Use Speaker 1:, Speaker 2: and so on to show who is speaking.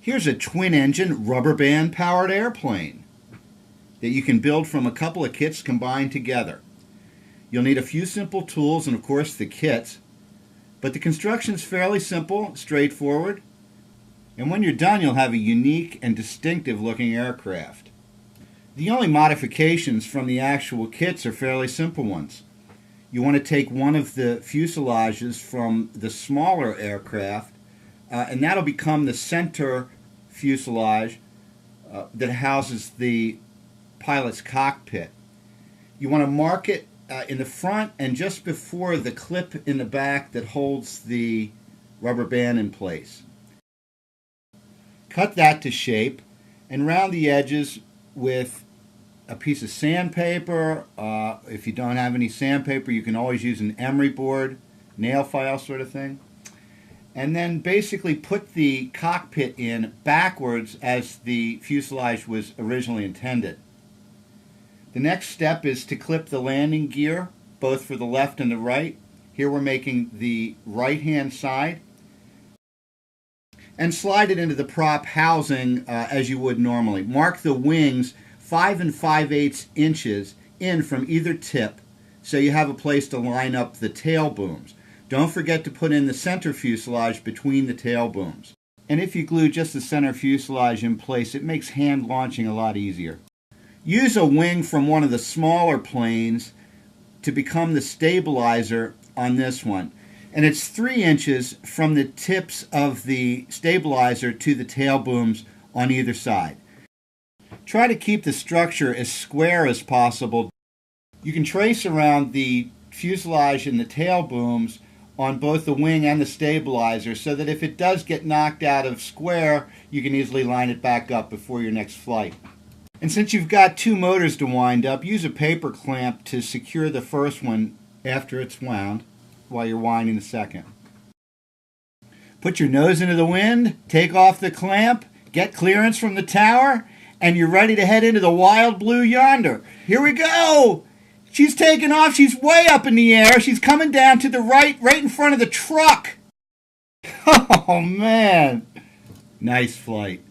Speaker 1: Here's a twin-engine rubber band powered airplane that you can build from a couple of kits combined together. You'll need a few simple tools and of course the kits, but the construction is fairly simple, straightforward, and when you're done you'll have a unique and distinctive looking aircraft. The only modifications from the actual kits are fairly simple ones. You want to take one of the fuselages from the smaller aircraft and that'll become the center fuselage that houses the pilot's cockpit. You want to mark it in the front and just before the clip in the back that holds the rubber band in place. Cut that to shape and round the edges with a piece of sandpaper. If you don't have any sandpaper, you can always use an emery board, nail file sort of thing. And then basically put the cockpit in backwards as the fuselage was originally intended. The next step is to clip the landing gear, both for the left and the right. Here we're making the right-hand side. And slide it into the prop housing as you would normally. Mark the wings 5 5/8 inches in from either tip so you have a place to line up the tail booms. Don't forget to put in the center fuselage between the tail booms. And if you glue just the center fuselage in place, it makes hand launching a lot easier. Use a wing from one of the smaller planes to become the stabilizer on this one. And it's 3 inches from the tips of the stabilizer to the tail booms on either side. Try to keep the structure as square as possible. You can trace around the fuselage and the tail booms on both the wing and the stabilizer so that if it does get knocked out of square, you can easily line it back up before your next flight. And since you've got 2 motors to wind up, use a paper clamp to secure the first one after it's wound while you're winding the second. Put your nose into the wind, take off the clamp, get clearance from the tower, and you're ready to head into the wild blue yonder. Here we go! She's taking off. She's way up in the air. She's coming down to the right in front of the truck. Oh, man. Nice flight.